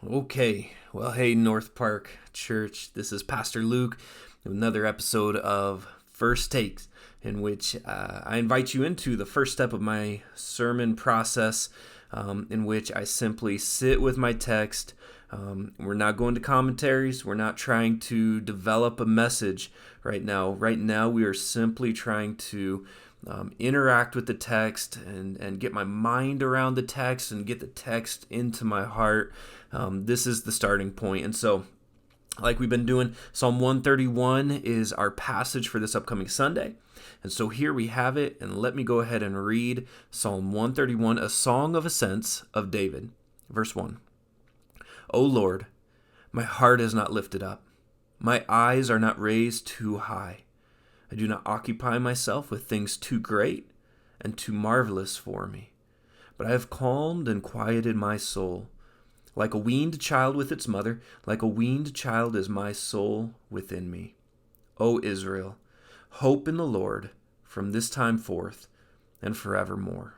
Okay, well, hey, North Park Church, this is Pastor Luke, with another episode of First Takes, in which I invite you into the first step of my sermon process, in which I simply sit with my text. We're not going to commentaries, we're not trying to develop a message right now. Right now, we are simply trying to interact with the text and get my mind around the text and get the text into my heart. This is the starting point. And so, like we've been doing, Psalm 131 is our passage for this upcoming Sunday. And so here we have it. And let me go ahead and read Psalm 131, a song of ascents of David. Verse 1. O Lord, my heart is not lifted up. My eyes are not raised too high. I do not occupy myself with things too great and too marvelous for me. But I have calmed and quieted my soul. Like a weaned child with its mother, like a weaned child is my soul within me. O Israel, hope in the Lord from this time forth and forevermore.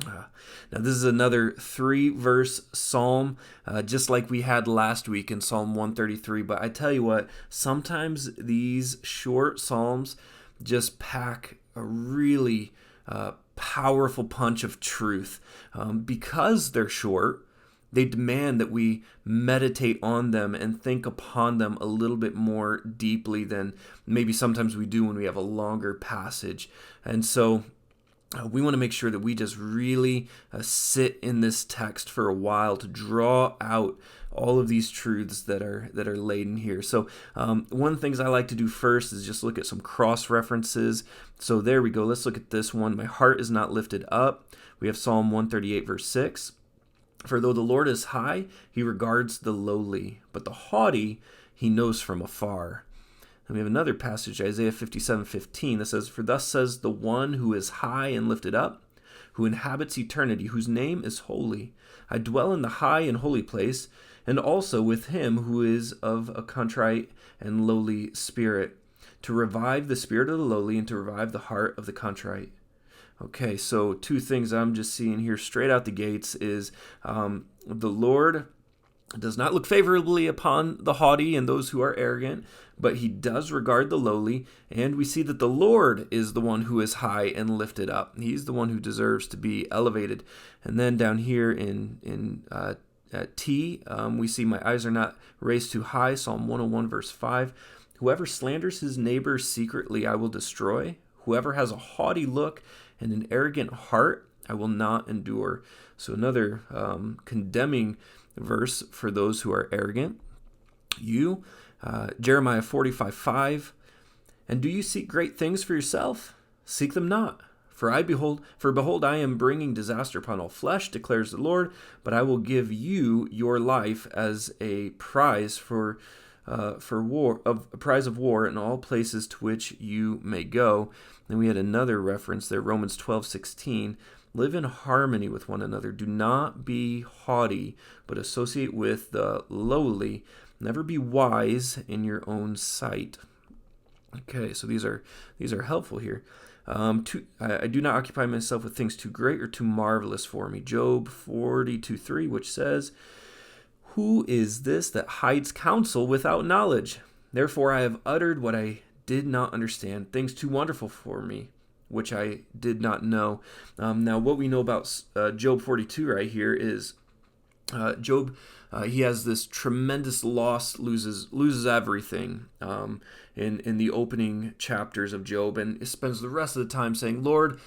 Now, this is another 3-verse psalm, just like we had last week in Psalm 133. But I tell you what, sometimes these short psalms just pack a really powerful punch of truth. Because they're short, they demand that we meditate on them and think upon them a little bit more deeply than maybe sometimes we do when we have a longer passage. And so we want to make sure that we just really sit in this text for a while to draw out all of these truths that are laid in here. So one of the things I like to do first is just look at some cross references. So there we go. Let's look at this one. My heart is not lifted up. We have Psalm 138 verse 6. For though the Lord is high, he regards the lowly, but the haughty he knows from afar. And we have another passage, Isaiah 57:15, that says, For thus says the one who is high and lifted up, who inhabits eternity, whose name is holy. I dwell in the high and holy place, and also with him who is of a contrite and lowly spirit, to revive the spirit of the lowly and to revive the heart of the contrite. Okay, so two things I'm just seeing here straight out the gates is the Lord does not look favorably upon the haughty and those who are arrogant, but he does regard the lowly, and we see that the Lord is the one who is high and lifted up. He's the one who deserves to be elevated. And then down here at T, we see my eyes are not raised too high, Psalm 101 verse 5. Whoever slanders his neighbor secretly I will destroy. Whoever has a haughty look and an arrogant heart I will not endure. So another condemning verse for those who are arrogant. Jeremiah 45:5. And do you seek great things for yourself? Seek them not. For behold, I am bringing disaster upon all flesh, declares the Lord, but I will give you your life as a prize for war, a prize of war in all places to which you may go. Then we had another reference there, Romans 12:16. Live in harmony with one another. Do not be haughty, but associate with the lowly. Never be wise in your own sight. Okay, so these are helpful here. I do not occupy myself with things too great or too marvelous for me. Job 42:3, which says, Who is this that hides counsel without knowledge? Therefore I have uttered what I did not understand, things too wonderful for me, which I did not know. Now, what we know about Job 42 right here is Job, he has this tremendous loss, loses everything in the opening chapters of Job, and spends the rest of the time saying, Lord,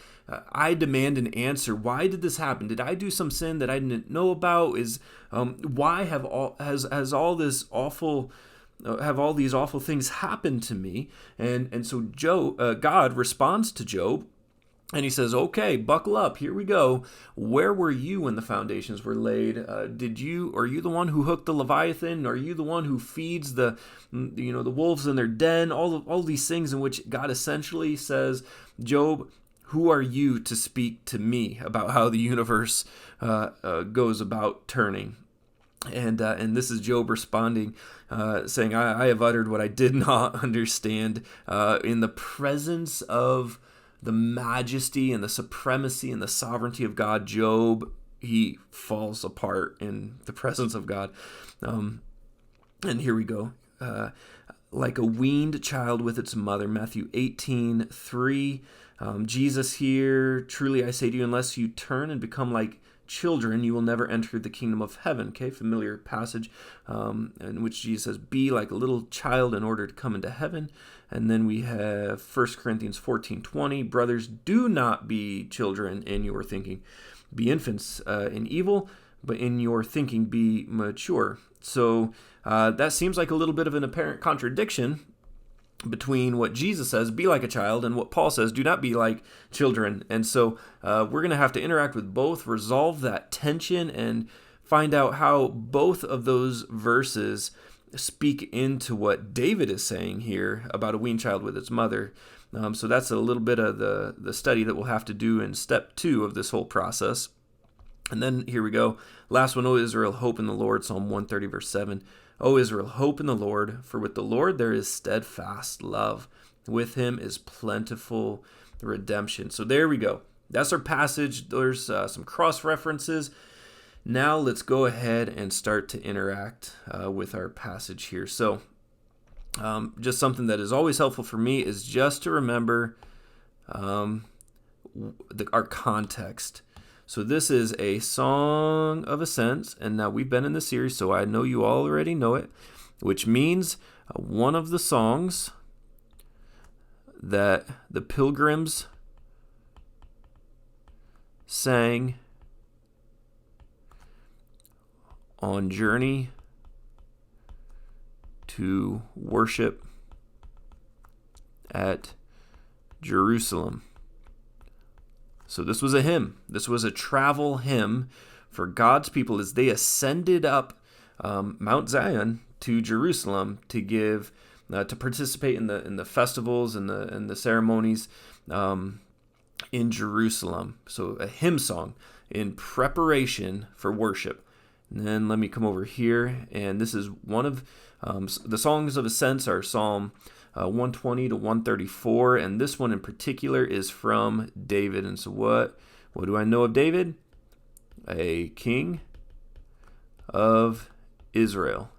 I demand an answer. Why did this happen? Did I do some sin that I didn't know about? Why have all these awful things happened to me? And so God responds to Job, and he says, okay, buckle up. Here we go. Where were you when the foundations were laid? Are you the one who hooked the Leviathan? Are you the one who feeds the wolves in their den? All these things in which God essentially says, Job, who are you to speak to me about how the universe goes about turning? And this is Job responding, saying, I have uttered what I did not understand. In the presence of the majesty and the supremacy and the sovereignty of God, Job he falls apart in the presence of God. And here we go. Like a weaned child with its mother, Matthew 18:3. Jesus here, truly I say to you, unless you turn and become like children, you will never enter the kingdom of heaven. Okay, familiar passage in which Jesus says, be like a little child in order to come into heaven. And then we have 1 Corinthians 14:20, brothers, do not be children in your thinking. Be infants in evil, but in your thinking be mature. So that seems like a little bit of an apparent contradiction between what Jesus says, be like a child, and what Paul says, do not be like children. And so we're going to have to interact with both, resolve that tension, and find out how both of those verses speak into what David is saying here about a weaned child with its mother. So that's a little bit of the study that we'll have to do in step 2 of this whole process. And then here we go. Last one, O Israel, hope in the Lord, Psalm 130, verse 7. O Israel, hope in the Lord, for with the Lord there is steadfast love. With him is plentiful redemption. So there we go. That's our passage. There's some cross-references. Now let's go ahead and start to interact with our passage here. So just something that is always helpful for me is just to remember our context. So this is a song of ascents, and now we've been in the series, so I know you already know it, which means one of the songs that the pilgrims sang on journey to worship at Jerusalem. So this was a hymn. This was a travel hymn for God's people as they ascended up Mount Zion to Jerusalem to give, to participate in the festivals and the ceremonies in Jerusalem. So a hymn song in preparation for worship. And then let me come over here, and this is one of the songs of ascents are Psalm 120 to 134, and this one in particular is from David. And so what do I know of David? A king of Israel.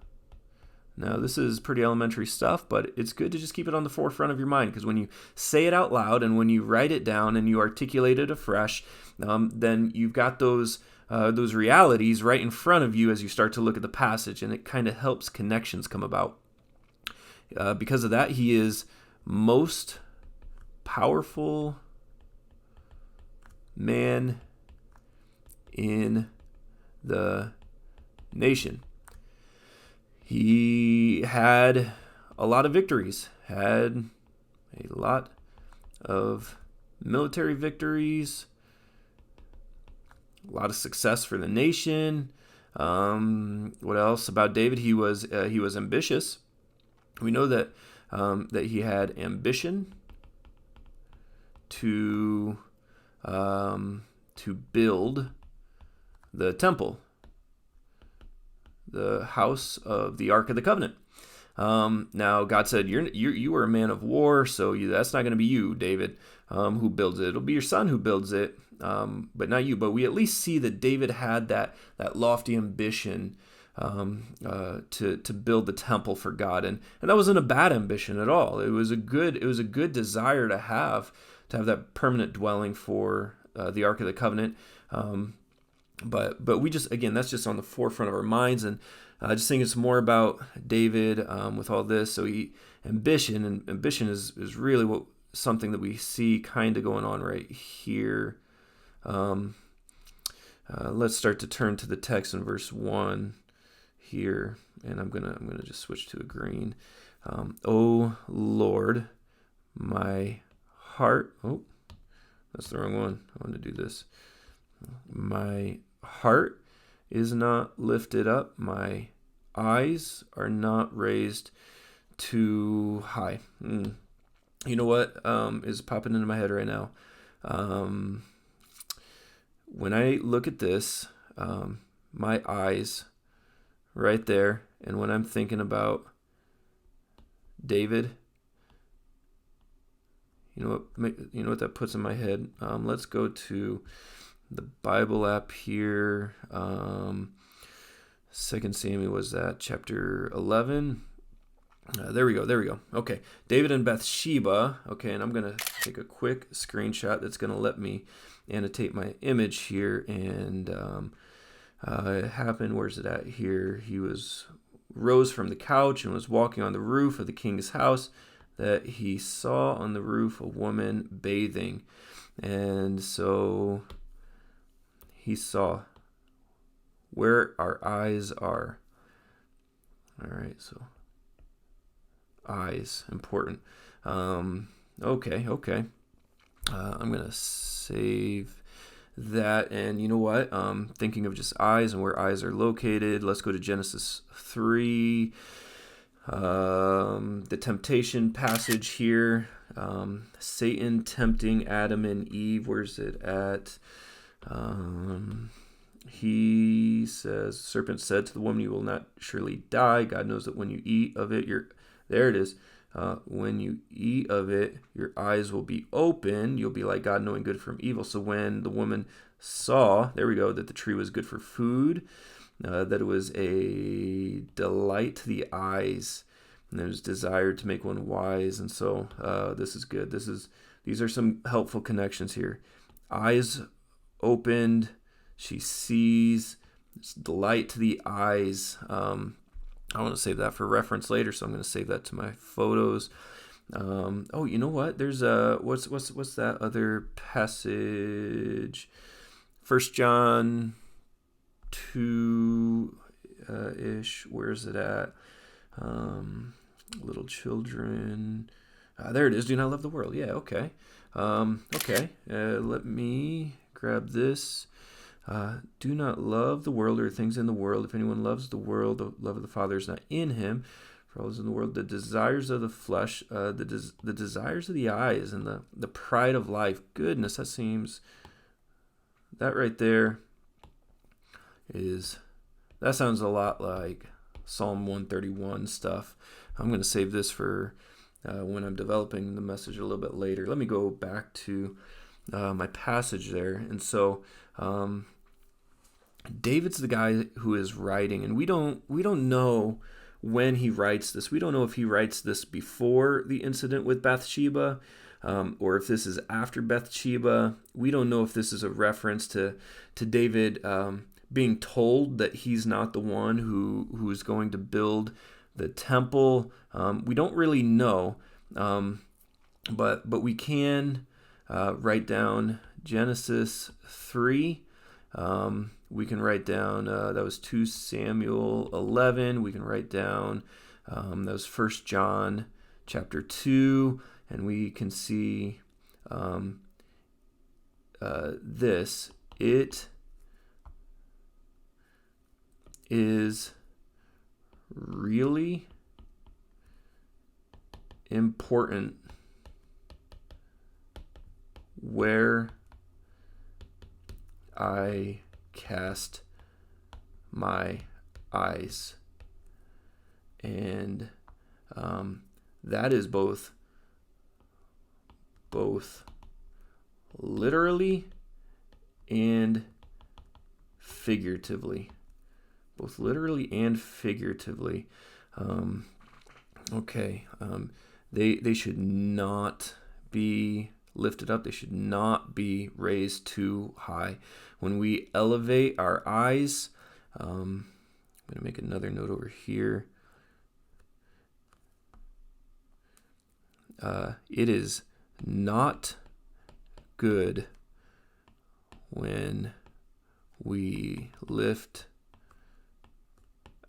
Now, this is pretty elementary stuff, but it's good to just keep it on the forefront of your mind, because when you say it out loud and when you write it down and you articulate it afresh, then you've got those realities right in front of you as you start to look at the passage, and it kind of helps connections come about. Because of that, he is most powerful man in the nation. He had a lot of victories, had a lot of military victories, a lot of success for the nation. What else about David? He was ambitious. We know that he had ambition to build the temple, the house of the Ark of the Covenant. Now God said, you are a man of war, so that's not going to be you, David, who builds it. It'll be your son who builds it, but not you. But we at least see that David had that lofty ambition to build the temple for God, and that wasn't a bad ambition at all. It was a good desire to have that permanent dwelling for the Ark of the Covenant. But we just, again, that's just on the forefront of our minds, and I just think it's more about David with all this. So ambition is really something that we see kind of going on right here. Let's start to turn to the text in verse 1 here, and I'm gonna just switch to a green. O Lord, my heart. Oh, that's the wrong one. I want to do this. My heart is not lifted up. My eyes are not raised too high. You know what is popping into my head right now? When I look at this, my eyes right there, and when I'm thinking about David, you know what that puts in my head? Let's go to the Bible app here. 2 Samuel was that chapter 11. There we go. Okay, David and Bathsheba. Okay, and I'm going to take a quick screenshot that's going to let me annotate my image here. And it happened, where's it at here? He rose from the couch and was walking on the roof of the king's house, that he saw on the roof a woman bathing. And so he saw where our eyes are. All right, so eyes, important. Okay. I'm going to save that. And you know what? Thinking of just eyes and where eyes are located, let's go to Genesis 3. The temptation passage here. Satan tempting Adam and Eve. Where's it at? He says, serpent said to the woman, you will not surely die. God knows that when you eat of it, there it is. When you eat of it, your eyes will be open. You'll be like God, knowing good from evil. So when the woman saw, there we go, that the tree was good for food, that it was a delight to the eyes, and it was desired to make one wise. And so this is good. These are some helpful connections here. Eyes opened, she sees. It's delight to the eyes. I want to save that for reference later, so I'm going to save that to my photos. Oh, you know what? There's what's that other passage? 1 John 2 ish. Where's it at? Little children. There it is. Do not love the world. Yeah. Okay. Let me grab this. Do not love the world or things in the world. If anyone loves the world, the love of the Father is not in him. For all is in the world, the desires of the flesh, the desires of the eyes, and the pride of life. Goodness, that right there that sounds a lot like Psalm 131 stuff. I'm going to save this for when I'm developing the message a little bit later. Let me go back to my passage there. And so David's the guy who is writing, and we don't know when he writes this. We don't know if he writes this before the incident with Bathsheba, or if this is after Bathsheba. We don't know if this is a reference to David being told that he's not the one who is going to build the temple. We don't really know, but we can write down Genesis 3. We can write down, that was 2 Samuel 11. We can write down, that was 1 John chapter 2. And we can see this. It is really important where I cast my eyes. And that is both literally and figuratively. They should not be lifted up. They should not be raised too high. When we elevate our eyes, I'm going to make another note over here. It is not good when we lift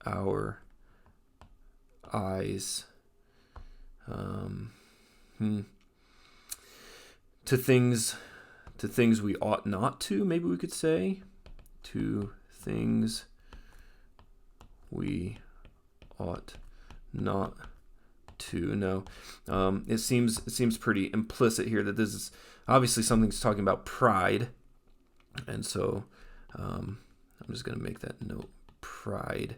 our eyes to things we ought not to, maybe we could say, to things we ought not to. No, it seems pretty implicit here that this is obviously something's talking about pride, and so I'm just going to make that note, pride.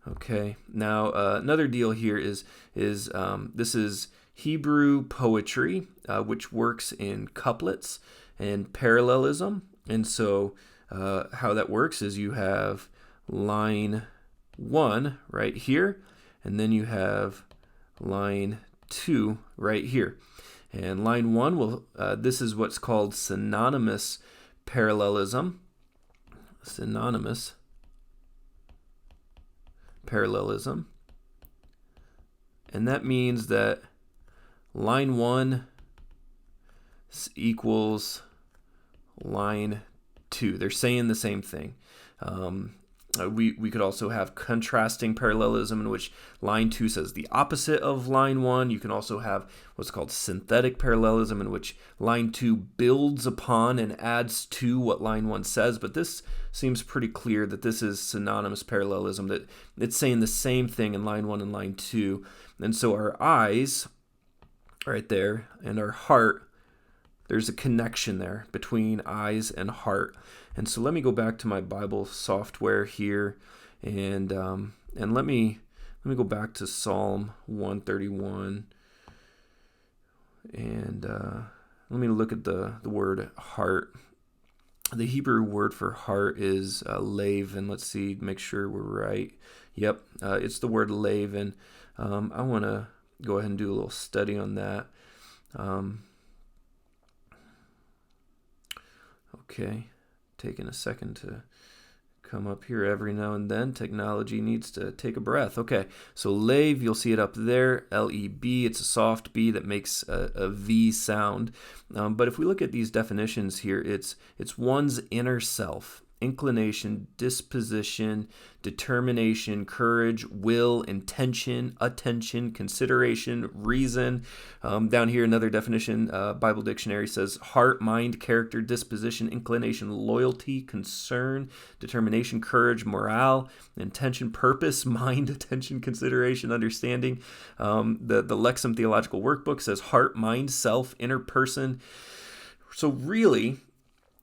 Okay. Now another deal here is this is Hebrew poetry, which works in couplets and parallelism. And so how that works is you have line 1 right here, and then you have line 2 right here. And line 1 will, this is what's called synonymous parallelism. Synonymous parallelism. And that means that line 1 equals line 2. They're saying the same thing. We could also have contrasting parallelism, in which line 2 says the opposite of line 1. You can also have what's called synthetic parallelism, in which line 2 builds upon and adds to what line 1 says. But this seems pretty clear that this is synonymous parallelism, that it's saying the same thing in line 1 and line 2. And so our eyes right there and our heart, there's a connection there between eyes and heart. And so let me go back to my Bible software here, and let me go back to Psalm 131, and let me look at the word heart. The Hebrew word for heart is lev, and let's see, make sure we're right. Yep, it's the word lev, and I want to go ahead and do a little study on that. Okay, taking a second to come up here every now and then. Technology needs to take a breath. Okay, so lev, you'll see it up there, L-E-B. It's a soft B that makes a V sound. But if we look at these definitions here, it's one's inner self, inclination, disposition, determination, courage, will, intention, attention, consideration, reason. Down here, another definition, Bible Dictionary says heart, mind, character, disposition, inclination, loyalty, concern, determination, courage, morale, intention, purpose, mind, attention, consideration, understanding. The Lexham Theological Workbook says heart, mind, self, inner person. So really,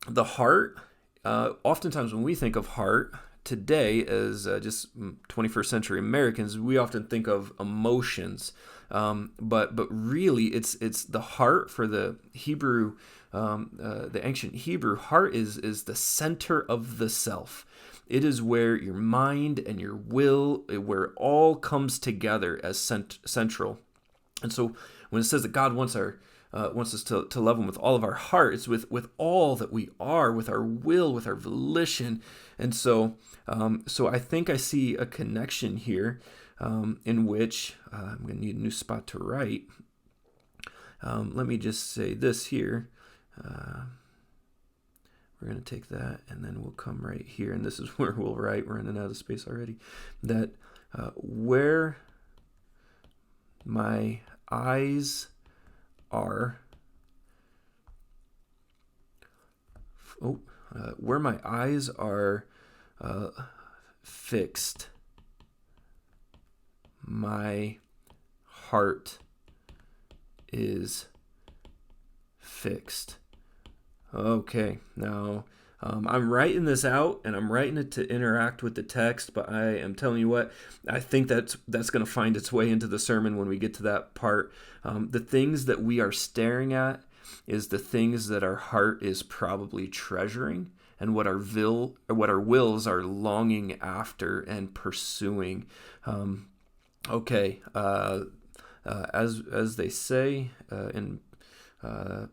the heart, oftentimes when we think of heart today as just 21st century Americans, we often think of emotions, but really it's the heart. For the Hebrew, the ancient Hebrew, heart is the center of the self. It is where your mind and your will, where it all comes together as central. And so when it says that God wants us to love Him with all of our heart, it's with all that we are, with our will, with our volition. And so I think I see a connection here, in which I'm going to need a new spot to write. Let me just say this here. We're going to take that, and then we'll come right here, and this is where we'll write. We're running out of space already. That where my eyes are, where my eyes are fixed, my heart is fixed. Okay, now I'm writing this out, and I'm writing it to interact with the text, but I am telling you what, I think that's going to find its way into the sermon when we get to that part. The things that we are staring at is the things that our heart is probably treasuring, and what our wills are longing after and pursuing. As they say in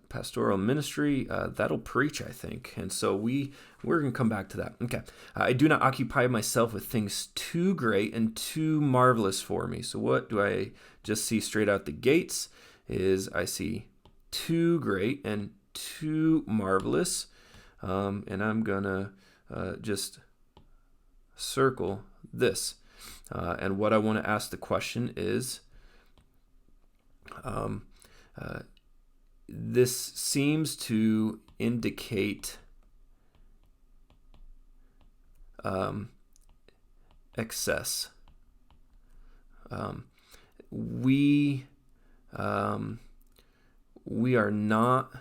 pastoral ministry, that'll preach, I think. And so we're going to come back to that. Okay. I do not occupy myself with things too great and too marvelous for me. So what do I just see straight out the gates is I see too great and too marvelous. And I'm going to just circle this. And what I want to ask the question is, this seems to indicate excess. We are not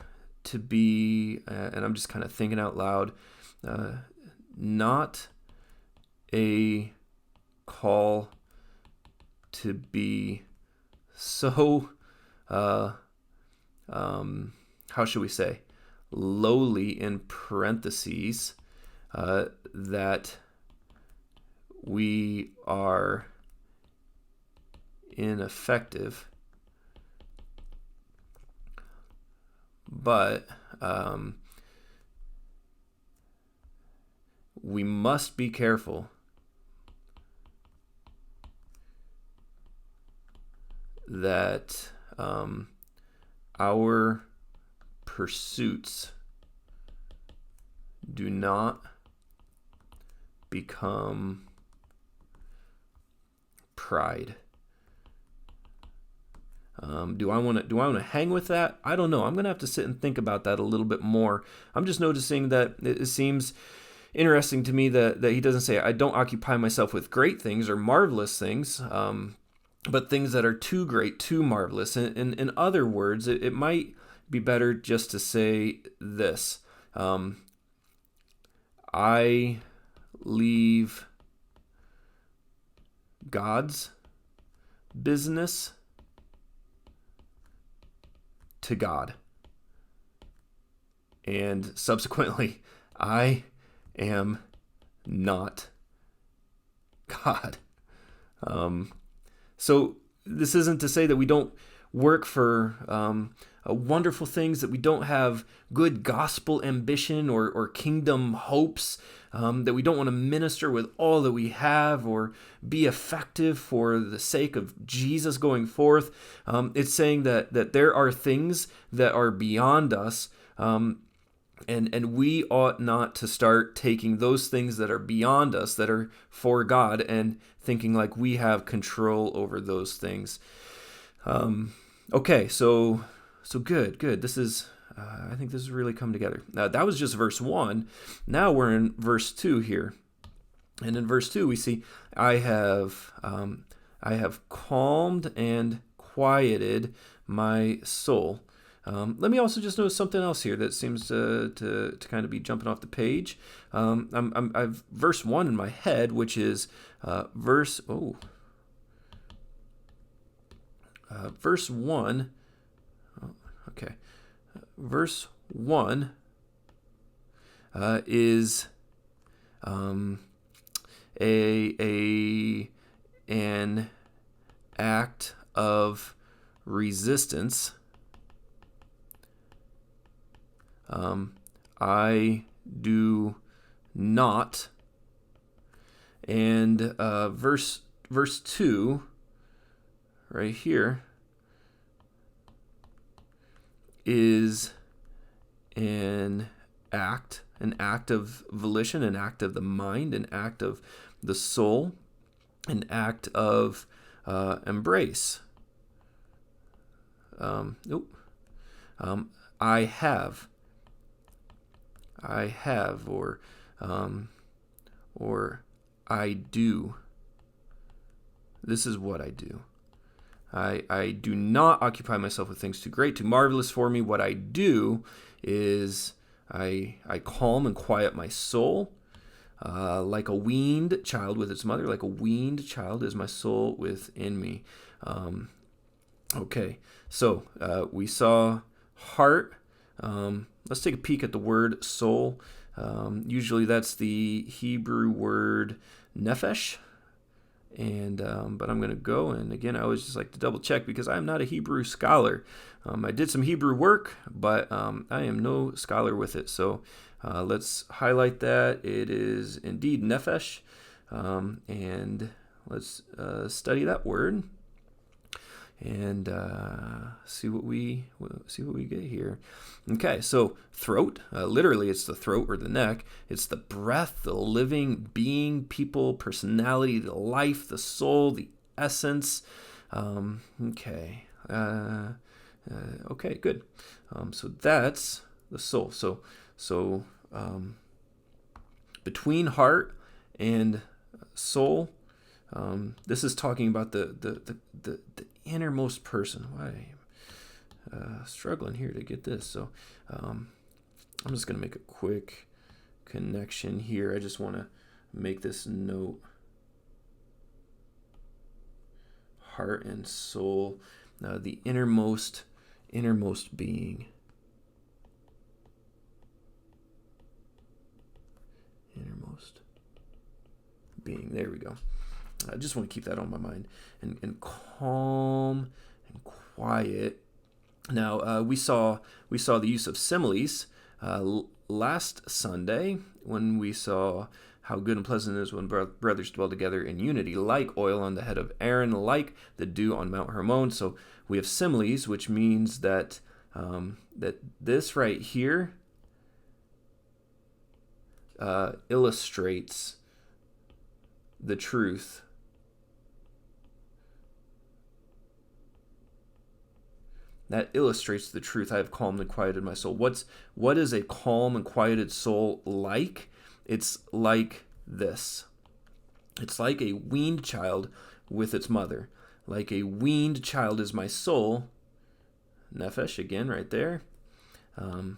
to be, and I'm just kind of thinking out loud, not a call to be so how should we say, lowly in parentheses, that we are ineffective, but we must be careful that our pursuits do not become pride. Do I want to hang with that? I don't know. I'm going to have to sit and think about that a little bit more. I'm just noticing that it seems interesting to me that he doesn't say, I don't occupy myself with great things or marvelous things, but things that are too great, too marvelous. In other words, it might be better just to say this. I leave God's business to God. And subsequently, I am not God. So this isn't to say that we don't work for wonderful things, that we don't have good gospel ambition or kingdom hopes, that we don't want to minister with all that we have or be effective for the sake of Jesus going forth. It's saying that there are things that are beyond us, and we ought not to start taking those things that are beyond us, that are for God, and thinking like we have control over those things. Okay, so good. This is, I think this has really come together. That was just verse 1. Now we're in verse 2 here. And in verse 2 we see, I have calmed and quieted my soul. Let me also just notice something else here that seems to kind of be jumping off the page. I've verse 1 in my head, which is verse 1. Okay, verse 1 is an act of resistance. I do not. And verse 2 right here is an act of volition, an act of the mind, an act of the soul, an act of embrace. I have, or I do. This is what I do. I do not occupy myself with things too great, too marvelous for me. What I do is I calm and quiet my soul. Like a weaned child with its mother, like a weaned child is my soul within me. Okay, so we saw heart. Let's take a peek at the word soul. Usually that's the Hebrew word nephesh. And but I'm going to go, and again, I always just like to double check because I'm not a Hebrew scholar. I did some Hebrew work, but I am no scholar with it. So let's highlight that. It is indeed nephesh, and let's study that word and see what we get here. Okay, so throat, literally it's the throat or the neck. It's the breath, the living being, people, personality, the life, the soul, the essence. Okay, good. So that's the soul. So between heart and soul, this is talking about the innermost person. Why struggling here to get this? So I'm just going to make a quick connection here. I just want to make this note. Heart and soul, the innermost being. being. There we go. I just want to keep that on my mind. And calm and quiet. Now, we saw the use of similes last Sunday when we saw how good and pleasant it is when brothers dwell together in unity, like oil on the head of Aaron, like the dew on Mount Hermon. So we have similes, which means that that this right here illustrates the truth. That illustrates the truth. I have calmed and quieted my soul. What is a calm and quieted soul like? It's like this. It's like a weaned child with its mother. Like a weaned child is my soul. Nefesh again, right there. I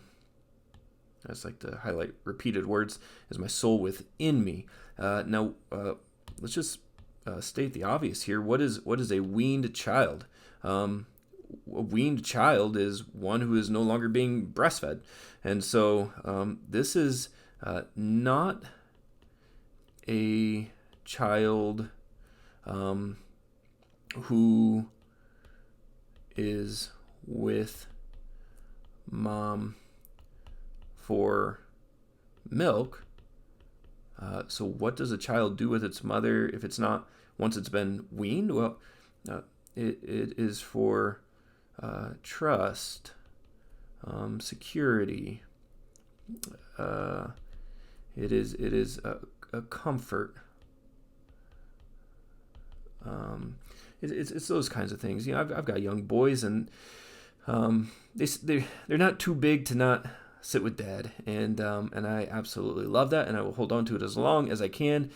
just like to highlight repeated words. Is my soul within me? Now, let's just state the obvious here. What is a weaned child? A weaned child is one who is no longer being breastfed. And so this is not a child who is with mom for milk. So what does a child do with its mother if it's not, once it's been weaned? Well, it is for trust, security. It is a comfort. It's those kinds of things. I've got young boys, and they're not too big to not sit with dad, and I absolutely love that, and I will hold on to it as long as I can.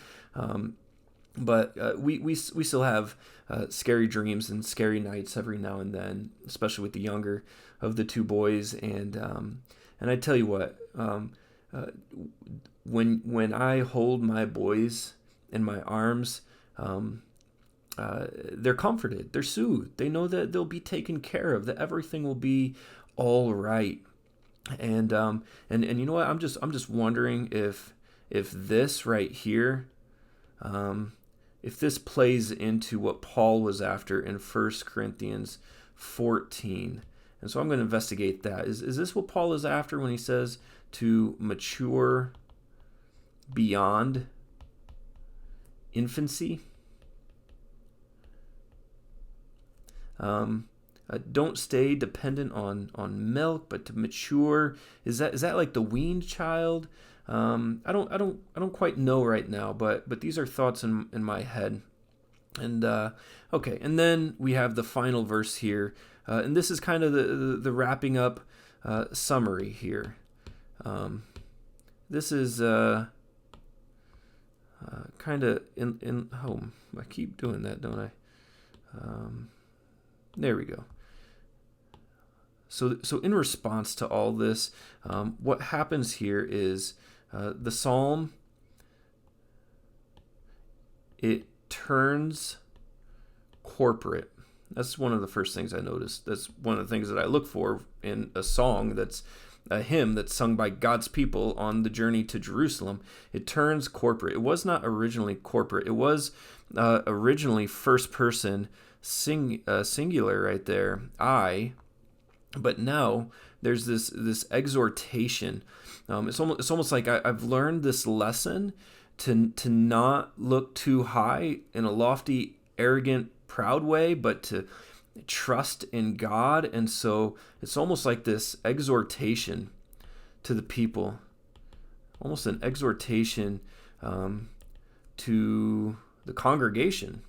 But we still have scary dreams and scary nights every now and then, especially with the younger of the two boys. And I tell you what, when I hold my boys in my arms, they're comforted, they're soothed, they know that they'll be taken care of, that everything will be all right. And you know what? I'm just wondering if this right here, if this plays into what Paul was after in 1 Corinthians 14. And so I'm going to investigate that. Is this what Paul is after when he says to mature beyond infancy? Don't stay dependent on milk, but to mature. Is that like the weaned child? I don't quite know right now, but these are thoughts in my head. And okay, and then we have the final verse here, and this is kind of the wrapping up summary here. This is kind of in home. I keep doing that, don't I? There we go. So in response to all this, what happens here is the psalm, it turns corporate. That's one of the first things I noticed. That's one of the things that I look for in a song that's a hymn that's sung by God's people on the journey to Jerusalem. It turns corporate. It was not originally corporate. It was originally first person singular right there, I. But now there's this exhortation. It's almost like I've learned this lesson to not look too high in a lofty, arrogant, proud way, but to trust in God. And so it's almost like this exhortation to the people, almost an exhortation to the congregation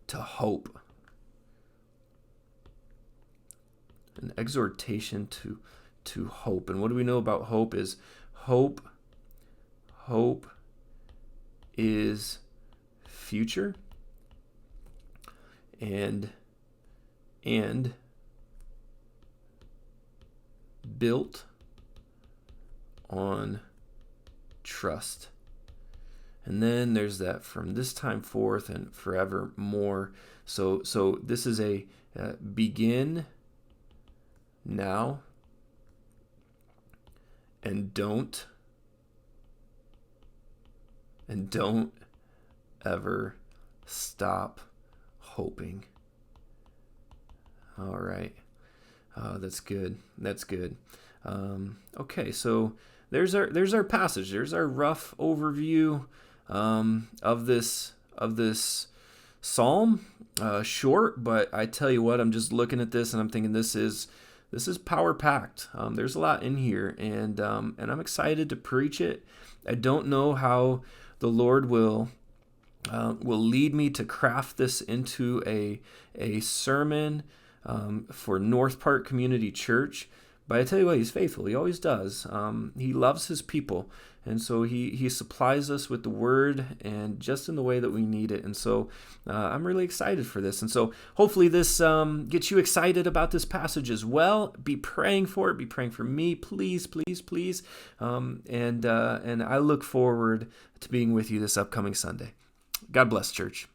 to hope. An exhortation to hope. And what do we know about hope is hope is future and built on trust. And then there's that from this time forth and forevermore. So this is a begin now and don't and don't ever stop hoping. All right. That's good. That's good. Okay, so there's our passage. There's our rough overview of this psalm. Short, but I tell you what, I'm just looking at this and I'm thinking this is power packed. There's a lot in here, and I'm excited to preach it. I don't know how the Lord will lead me to craft this into a sermon for North Park Community Church. But I tell you what, He's faithful. He always does. He loves His people. And so he supplies us with the word, and just in the way that we need it. And so I'm really excited for this. And so hopefully this gets you excited about this passage as well. Be praying for it. Be praying for me, please, please, please. And I look forward to being with you this upcoming Sunday. God bless, church.